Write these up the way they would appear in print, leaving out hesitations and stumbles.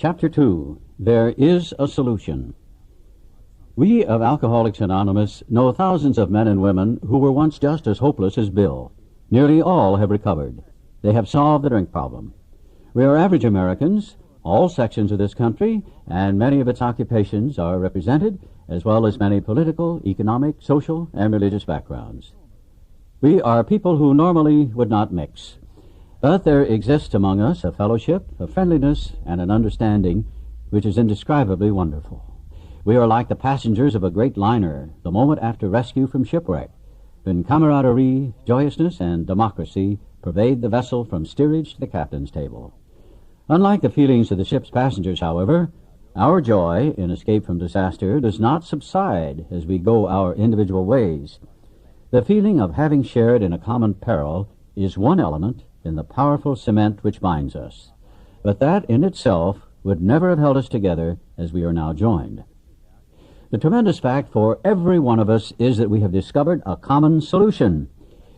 Chapter 2, There is a Solution. We of Alcoholics Anonymous know thousands of men and women who were once just as hopeless as Bill. Nearly all have recovered. They have solved the drink problem. We are average Americans. All sections of this country and many of its occupations are represented, as well as many political, economic, social, and religious backgrounds. We are people who normally would not mix. But there exists among us a fellowship, a friendliness, and an understanding which is indescribably wonderful. We are like the passengers of a great liner the moment after rescue from shipwreck, when camaraderie, joyousness, and democracy pervade the vessel from steerage to the captain's table. Unlike the feelings of the ship's passengers, however, our joy in escape from disaster does not subside as we go our individual ways. The feeling of having shared in a common peril is one element in the powerful cement which binds us, but that in itself would never have held us together as we are now joined. The tremendous fact for every one of us is that we have discovered a common solution.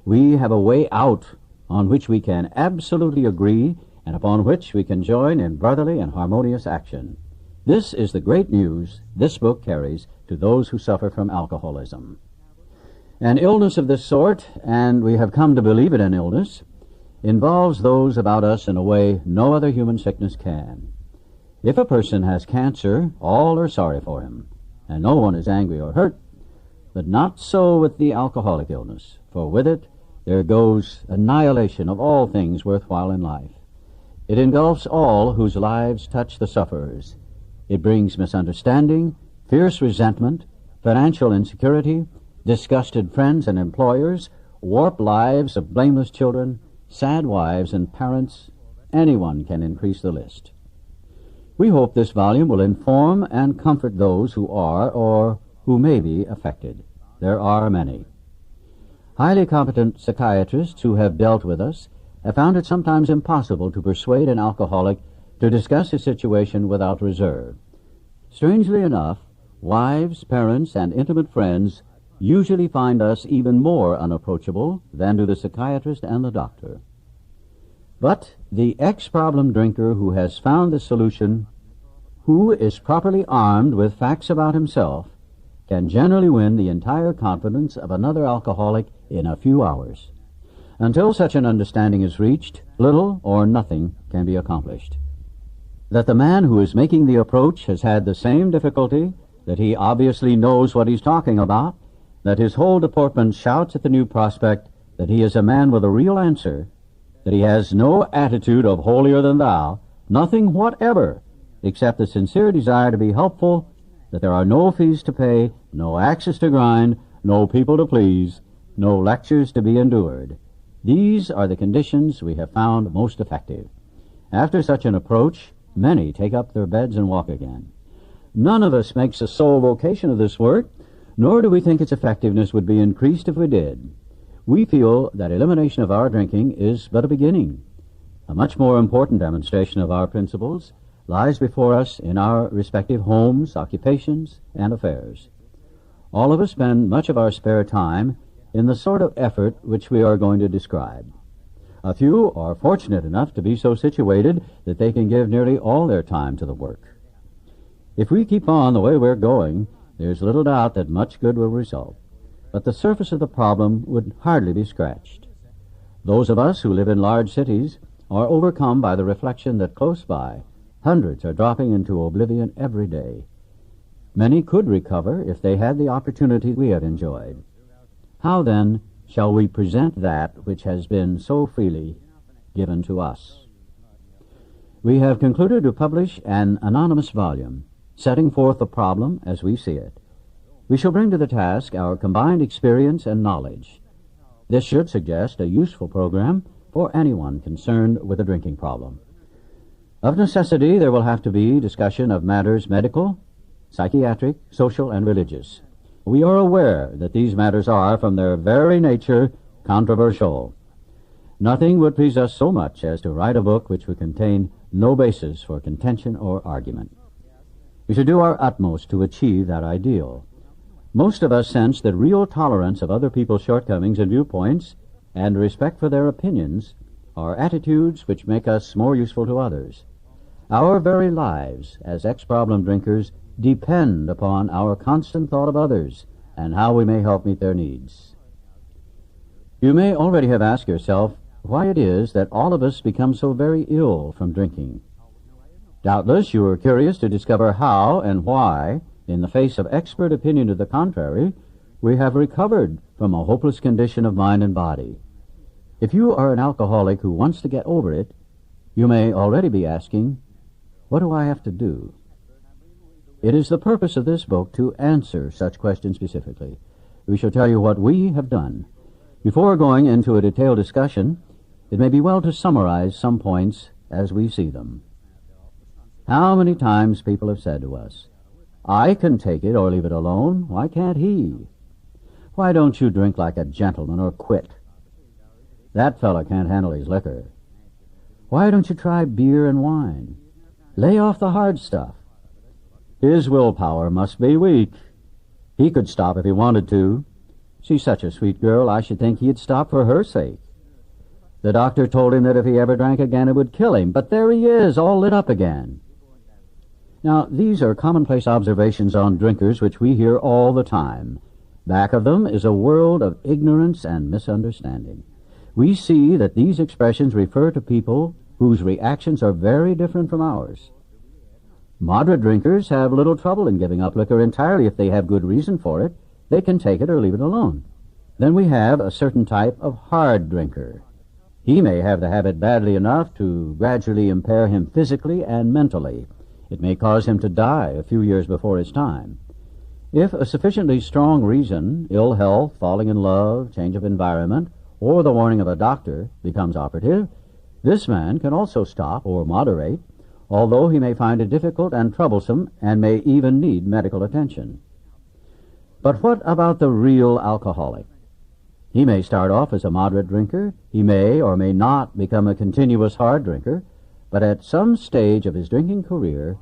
We have a way out on which we can absolutely agree and upon which we can join in brotherly and harmonious action. This is the great news this book carries to those who suffer from alcoholism. An illness of this sort, and we have come to believe it an illness, involves those about us in a way no other human sickness can. If a person has cancer, all are sorry for him, and no one is angry or hurt, but not so with the alcoholic illness, for with it there goes annihilation of all things worthwhile in life. It engulfs all whose lives touch the sufferers. It brings misunderstanding, fierce resentment, financial insecurity, disgusted friends and employers, warped lives of blameless children, sad wives and parents. Anyone can increase the list. We hope this volume will inform and comfort those who are or who may be affected. There are many. Highly competent psychiatrists who have dealt with us have found it sometimes impossible to persuade an alcoholic to discuss his situation without reserve. Strangely enough, wives, parents, and intimate friends usually find us even more unapproachable than do the psychiatrist and the doctor. But the ex-problem drinker who has found the solution, who is properly armed with facts about himself, can generally win the entire confidence of another alcoholic in a few hours. Until such an understanding is reached, little or nothing can be accomplished. That the man who is making the approach has had the same difficulty, that he obviously knows what he's talking about, that his whole deportment shouts at the new prospect that he is a man with a real answer, that he has no attitude of holier than thou, nothing whatever, except the sincere desire to be helpful, that there are no fees to pay, no axes to grind, no people to please, no lectures to be endured. These are the conditions we have found most effective. After such an approach, many take up their beds and walk again. None of us makes a sole vocation of this work, nor do we think its effectiveness would be increased if we did. We feel that elimination of our drinking is but a beginning. A much more important demonstration of our principles lies before us in our respective homes, occupations, and affairs. All of us spend much of our spare time in the sort of effort which we are going to describe. A few are fortunate enough to be so situated that they can give nearly all their time to the work. If we keep on the way we're going, there's little doubt that much good will result, but the surface of the problem would hardly be scratched. Those of us who live in large cities are overcome by the reflection that close by, hundreds are dropping into oblivion every day. Many could recover if they had the opportunity we have enjoyed. How, then, shall we present that which has been so freely given to us? We have concluded to publish an anonymous volume, setting forth the problem as we see it. We shall bring to the task our combined experience and knowledge. This should suggest a useful program for anyone concerned with a drinking problem. Of necessity, there will have to be discussion of matters medical, psychiatric, social, and religious. We are aware that these matters are, from their very nature, controversial. Nothing would please us so much as to write a book which would contain no basis for contention or argument. We should do our utmost to achieve that ideal. Most of us sense that real tolerance of other people's shortcomings and viewpoints and respect for their opinions are attitudes which make us more useful to others. Our very lives as ex-problem drinkers depend upon our constant thought of others and how we may help meet their needs. You may already have asked yourself why it is that all of us become so very ill from drinking. Doubtless you are curious to discover how and why, in the face of expert opinion to the contrary, we have recovered from a hopeless condition of mind and body. If you are an alcoholic who wants to get over it, you may already be asking, what do I have to do? It is the purpose of this book to answer such questions specifically. We shall tell you what we have done. Before going into a detailed discussion, it may be well to summarize some points as we see them. How many times people have said to us, I can take it or leave it alone. Why can't he? Why don't you drink like a gentleman or quit? That fellow can't handle his liquor. Why don't you try beer and wine? Lay off the hard stuff. His willpower must be weak. He could stop if he wanted to. She's such a sweet girl, I should think he'd stop for her sake. The doctor told him that if he ever drank again, it would kill him. But there he is, all lit up again. Now, these are commonplace observations on drinkers which we hear all the time. Back of them is a world of ignorance and misunderstanding. We see that these expressions refer to people whose reactions are very different from ours. Moderate drinkers have little trouble in giving up liquor entirely if they have good reason for it. They can take it or leave it alone. Then we have a certain type of hard drinker. He may have the habit badly enough to gradually impair him physically and mentally. It may cause him to die a few years before his time. If a sufficiently strong reason, ill health, falling in love, change of environment, or the warning of a doctor becomes operative, this man can also stop or moderate, although he may find it difficult and troublesome and may even need medical attention. But what about the real alcoholic? He may start off as a moderate drinker. He may or may not become a continuous hard drinker, but at some stage of his drinking career,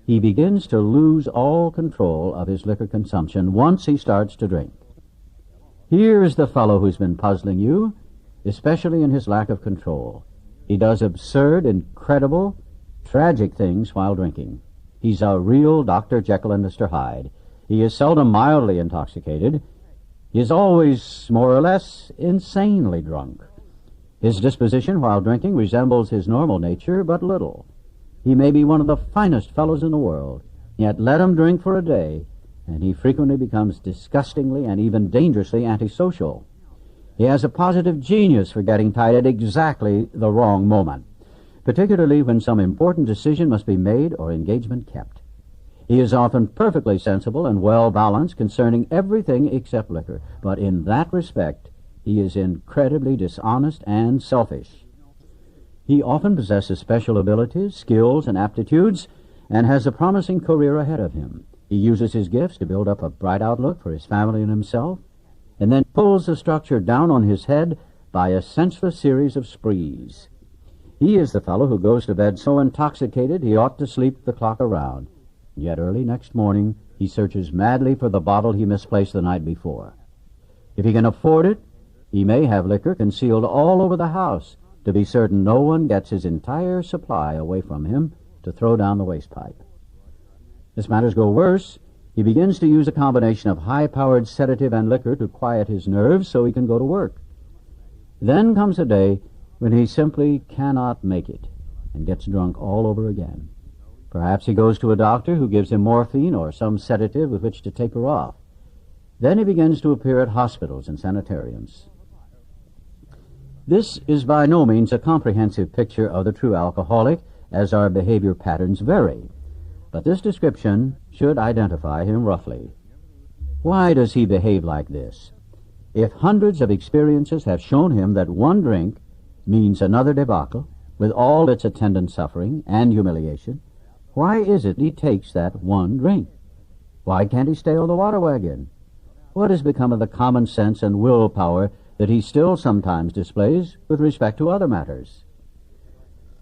he begins to lose all control of his liquor consumption once he starts to drink. Here is the fellow who's been puzzling you, especially in his lack of control. He does absurd, incredible, tragic things while drinking. He's a real Dr. Jekyll and Mr. Hyde. He is seldom mildly intoxicated. He is always more or less insanely drunk. His disposition while drinking resembles his normal nature but little. He may be one of the finest fellows in the world, yet let him drink for a day, and he frequently becomes disgustingly and even dangerously antisocial. He has a positive genius for getting tight at exactly the wrong moment, particularly when some important decision must be made or engagement kept. He is often perfectly sensible and well-balanced concerning everything except liquor, but in that respect he is incredibly dishonest and selfish. He often possesses special abilities, skills, and aptitudes, and has a promising career ahead of him. He uses his gifts to build up a bright outlook for his family and himself, and then pulls the structure down on his head by a senseless series of sprees. He is the fellow who goes to bed so intoxicated he ought to sleep the clock around, yet early next morning he searches madly for the bottle he misplaced the night before. If he can afford it, he may have liquor concealed all over the house, to be certain no one gets his entire supply away from him to throw down the waste pipe. As matters go worse, he begins to use a combination of high-powered sedative and liquor to quiet his nerves so he can go to work. Then comes a day when he simply cannot make it and gets drunk all over again. Perhaps he goes to a doctor who gives him morphine or some sedative with which to taper off. Then he begins to appear at hospitals and sanitariums. This is by no means a comprehensive picture of the true alcoholic, as our behavior patterns vary, but this description should identify him roughly. Why does he behave like this? If hundreds of experiences have shown him that one drink means another debacle, with all its attendant suffering and humiliation, why is it he takes that one drink? Why can't he stay on the water wagon? What has become of the common sense and willpower that he still sometimes displays with respect to other matters?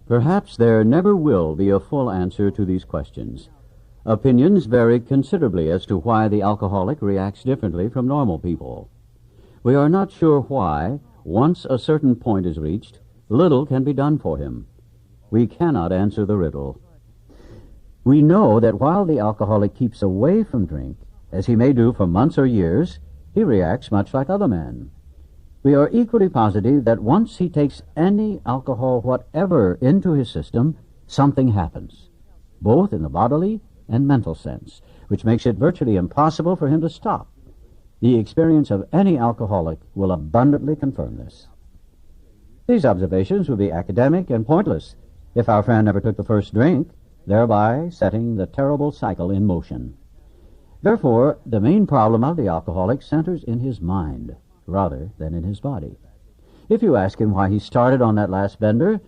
Perhaps there never will be a full answer to these questions. Opinions vary considerably as to why the alcoholic reacts differently from normal people. We are not sure why, once a certain point is reached, little can be done for him. We cannot answer the riddle. We know that while the alcoholic keeps away from drink, as he may do for months or years, he reacts much like other men. We are equally positive that once he takes any alcohol whatever into his system, something happens, both in the bodily and mental sense, which makes it virtually impossible for him to stop. The experience of any alcoholic will abundantly confirm this. These observations would be academic and pointless if our friend never took the first drink, thereby setting the terrible cycle in motion. Therefore, the main problem of the alcoholic centers in his mind rather than in his body. If you ask him why he started on that last bender,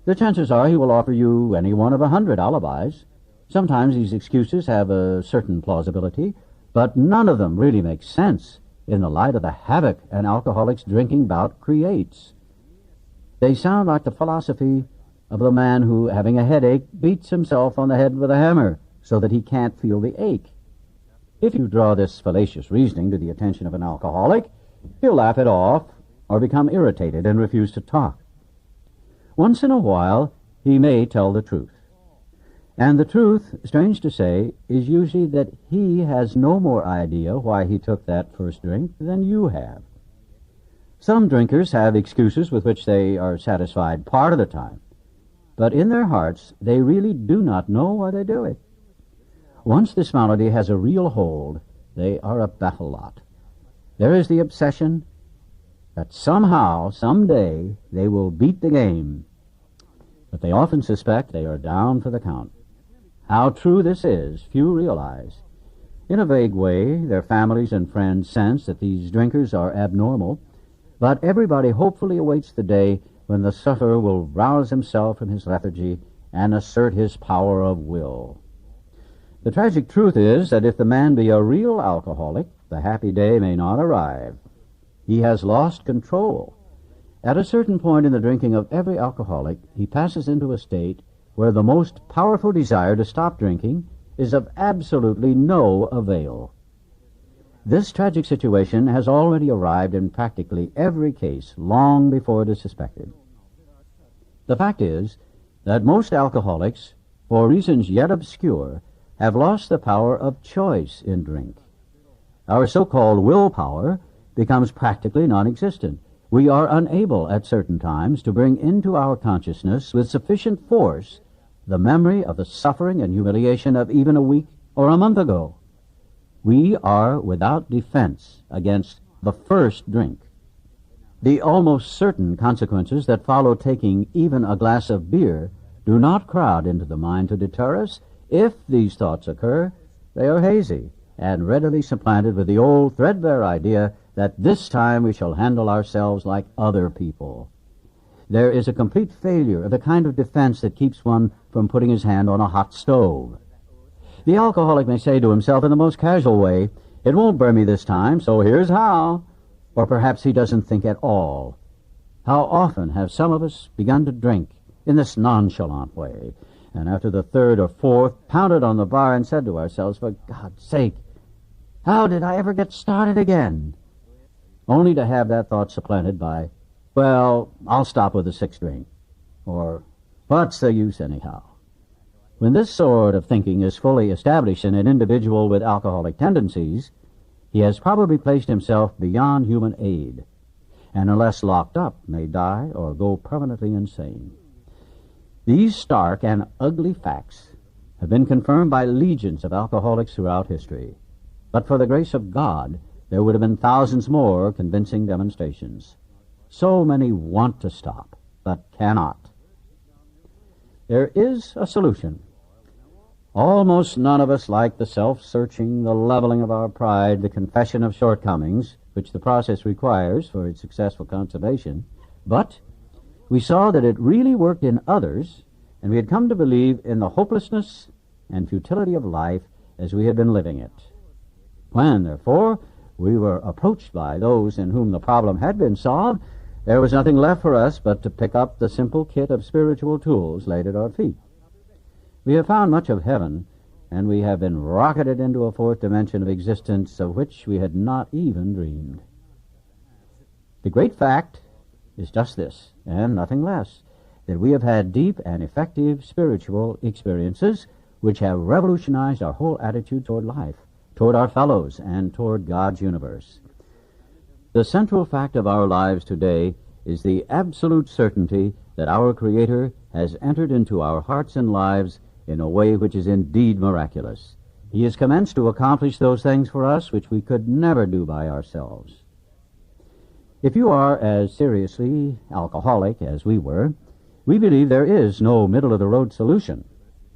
the chances are he will offer you any one of 100 alibis. Sometimes these excuses have a certain plausibility, but none of them really make sense in the light of the havoc an alcoholic's drinking bout creates. They sound like the philosophy of the man who, having a headache, beats himself on the head with a hammer so that he can't feel the ache. If you draw this fallacious reasoning to the attention of an alcoholic, he'll laugh it off or become irritated and refuse to talk. Once in a while, he may tell the truth. And the truth, strange to say, is usually that he has no more idea why he took that first drink than you have. Some drinkers have excuses with which they are satisfied part of the time, but in their hearts they really do not know why they do it. Once this malady has a real hold, they are a battle lot. There is the obsession that somehow, someday, they will beat the game, but they often suspect they are down for the count. How true this is, few realize. In a vague way, their families and friends sense that these drinkers are abnormal, but everybody hopefully awaits the day when the sufferer will rouse himself from his lethargy and assert his power of will. The tragic truth is that if the man be a real alcoholic, the happy day may not arrive. He has lost control. At a certain point in the drinking of every alcoholic, he passes into a state where the most powerful desire to stop drinking is of absolutely no avail. This tragic situation has already arrived in practically every case long before it is suspected. The fact is that most alcoholics, for reasons yet obscure, have lost the power of choice in drink. Our so-called willpower becomes practically non-existent. We are unable at certain times to bring into our consciousness with sufficient force the memory of the suffering and humiliation of even a week or a month ago. We are without defense against the first drink. The almost certain consequences that follow taking even a glass of beer do not crowd into the mind to deter us. If these thoughts occur, they are hazy and readily supplanted with the old threadbare idea that this time we shall handle ourselves like other people. There is a complete failure of the kind of defense that keeps one from putting his hand on a hot stove. The alcoholic may say to himself in the most casual way, "It won't burn me this time, so here's how." Or perhaps he doesn't think at all. How often have some of us begun to drink in this nonchalant way, and after the third or fourth, pounded on the bar and said to ourselves, "For God's sake, how did I ever get started again?" Only to have that thought supplanted by, "Well, I'll stop with the sixth drink," or "What's the use anyhow?" When this sort of thinking is fully established in an individual with alcoholic tendencies, he has probably placed himself beyond human aid, and unless locked up, may die or go permanently insane. These stark and ugly facts have been confirmed by legions of alcoholics throughout history. But for the grace of God, there would have been thousands more convincing demonstrations. So many want to stop, but cannot. There is a solution. Almost none of us like the self-searching, the leveling of our pride, the confession of shortcomings, which the process requires for its successful consummation. But we saw that it really worked in others, and we had come to believe in the hopelessness and futility of life as we had been living it. When, therefore, we were approached by those in whom the problem had been solved, there was nothing left for us but to pick up the simple kit of spiritual tools laid at our feet. We have found much of heaven, and we have been rocketed into a fourth dimension of existence of which we had not even dreamed. The great fact is just this, and nothing less, that we have had deep and effective spiritual experiences which have revolutionized our whole attitude toward life, toward our fellows, and toward God's universe. The central fact of our lives today is the absolute certainty that our Creator has entered into our hearts and lives in a way which is indeed miraculous. He has commenced to accomplish those things for us which we could never do by ourselves. If you are as seriously alcoholic as we were, we believe there is no middle-of-the-road solution.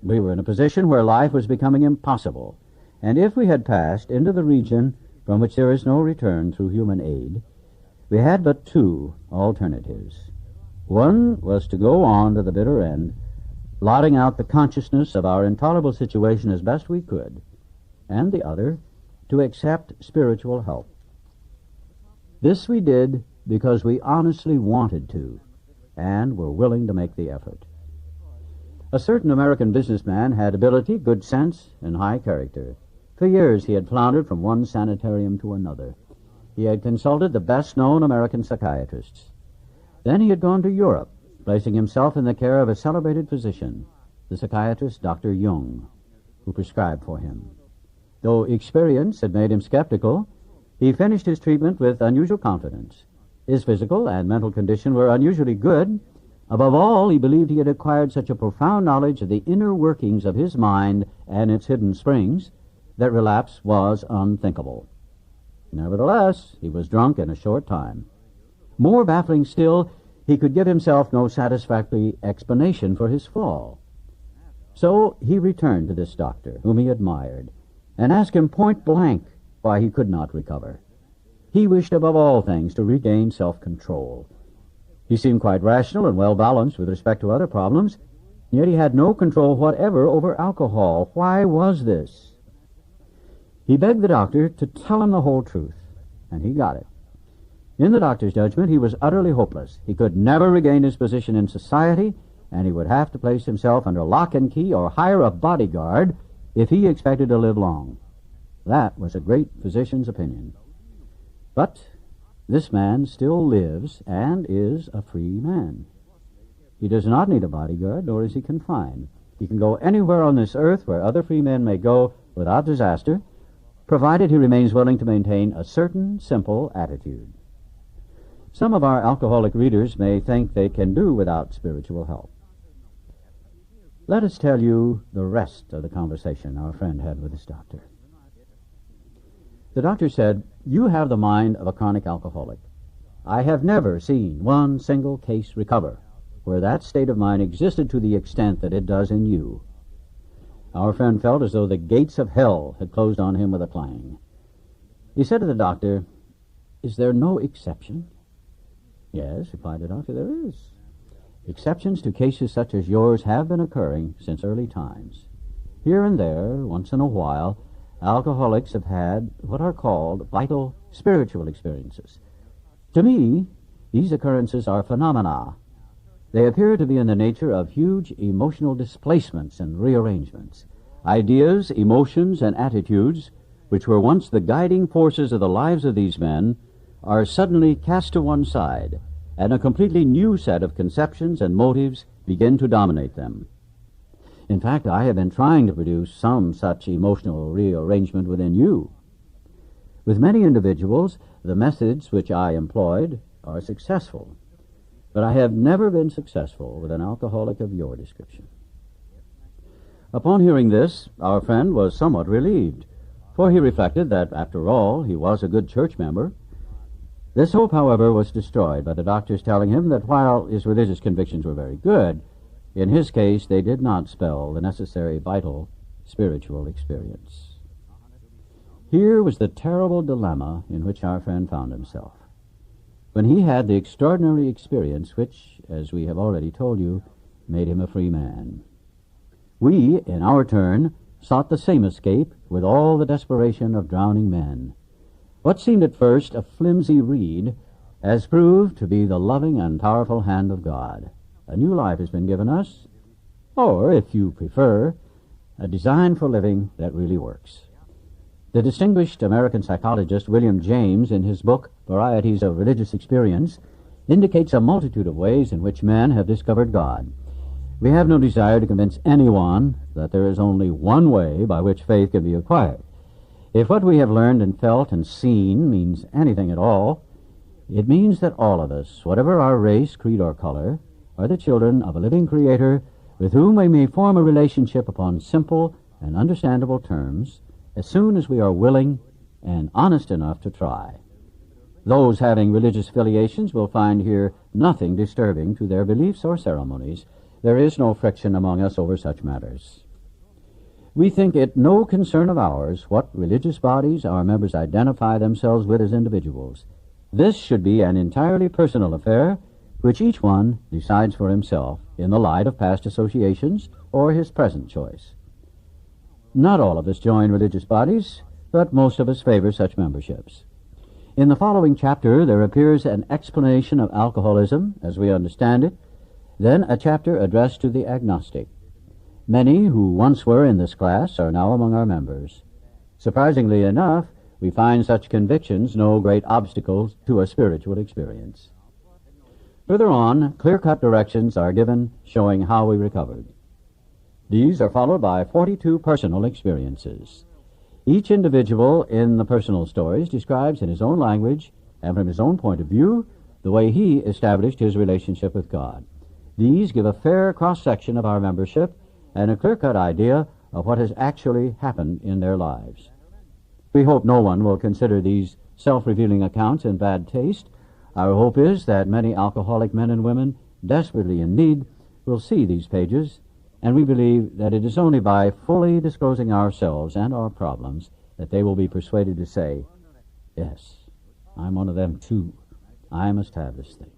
We were in a position where life was becoming impossible, and if we had passed into the region from which there is no return through human aid, we had but two alternatives. One was to go on to the bitter end, blotting out the consciousness of our intolerable situation as best we could, and the other, to accept spiritual help. This we did because we honestly wanted to, and were willing to make the effort. A certain American businessman had ability, good sense, and high character. For years he had floundered from one sanitarium to another. He had consulted the best-known American psychiatrists. Then he had gone to Europe, placing himself in the care of a celebrated physician, the psychiatrist Dr. Jung, who prescribed for him. Though experience had made him skeptical, he finished his treatment with unusual confidence. His physical and mental condition were unusually good. Above all, he believed he had acquired such a profound knowledge of the inner workings of his mind and its hidden springs that relapse was unthinkable. Nevertheless, he was drunk in a short time. More baffling still, he could give himself no satisfactory explanation for his fall. So he returned to this doctor, whom he admired, and asked him point blank why he could not recover. He wished above all things to regain self-control. He seemed quite rational and well-balanced with respect to other problems, yet he had no control whatever over alcohol. Why was this? He begged the doctor to tell him the whole truth, and he got it. In the doctor's judgment, he was utterly hopeless. He could never regain his position in society, and he would have to place himself under lock and key or hire a bodyguard if he expected to live long. That was a great physician's opinion. But this man still lives and is a free man. He does not need a bodyguard, nor is he confined. He can go anywhere on this earth where other free men may go without disaster, provided he remains willing to maintain a certain simple attitude. Some of our alcoholic readers may think they can do without spiritual help. Let us tell you the rest of the conversation our friend had with his doctor. The doctor said, "You have the mind of a chronic alcoholic. I have never seen one single case recover where that state of mind existed to the extent that it does in you." Our friend felt as though the gates of hell had closed on him with a clang. He said to the doctor, "Is there no exception?" "Yes," replied the doctor, "there is. Exceptions to cases such as yours have been occurring since early times. Here and there, once in a while, alcoholics have had what are called vital spiritual experiences. To me, these occurrences are phenomena. They appear to be in the nature of huge emotional displacements and rearrangements. Ideas, emotions, and attitudes, which were once the guiding forces of the lives of these men, are suddenly cast to one side, and a completely new set of conceptions and motives begin to dominate them. In fact, I have been trying to produce some such emotional rearrangement within you. With many individuals, the methods which I employed are successful, but I have never been successful with an alcoholic of your description." Upon hearing this, our friend was somewhat relieved, for he reflected that, after all, he was a good church member. This hope, however, was destroyed by the doctor's telling him that while his religious convictions were very good, in his case they did not spell the necessary vital spiritual experience. Here was the terrible dilemma in which our friend found himself. When he had the extraordinary experience which, as we have already told you, made him a free man. We, in our turn, sought the same escape with all the desperation of drowning men. What seemed at first a flimsy reed has proved to be the loving and powerful hand of God. A new life has been given us, or, if you prefer, a design for living that really works. The distinguished American psychologist William James, in his book Varieties of Religious Experience, indicates a multitude of ways in which men have discovered God. We have no desire to convince anyone that there is only one way by which faith can be acquired. If what we have learned and felt and seen means anything at all, it means that all of us, whatever our race, creed, or color, are the children of a living Creator with whom we may form a relationship upon simple and understandable terms as soon as we are willing and honest enough to try. Those having religious affiliations will find here nothing disturbing to their beliefs or ceremonies. There is no friction among us over such matters. We think it no concern of ours what religious bodies our members identify themselves with as individuals. This should be an entirely personal affair, which each one decides for himself in the light of past associations or his present choice. Not all of us join religious bodies, but most of us favor such memberships. In the following chapter, there appears an explanation of alcoholism as we understand it, then a chapter addressed to the agnostic. Many who once were in this class are now among our members. Surprisingly enough, we find such convictions no great obstacles to a spiritual experience. Further on, clear-cut directions are given showing how we recovered. These are followed by 42 personal experiences. Each individual in the personal stories describes in his own language and from his own point of view the way he established his relationship with God. These give a fair cross-section of our membership and a clear-cut idea of what has actually happened in their lives. We hope no one will consider these self-revealing accounts in bad taste. Our hope is that many alcoholic men and women desperately in need will see these pages, and we believe that it is only by fully disclosing ourselves and our problems that they will be persuaded to say, yes, I'm one of them too. I must have this thing.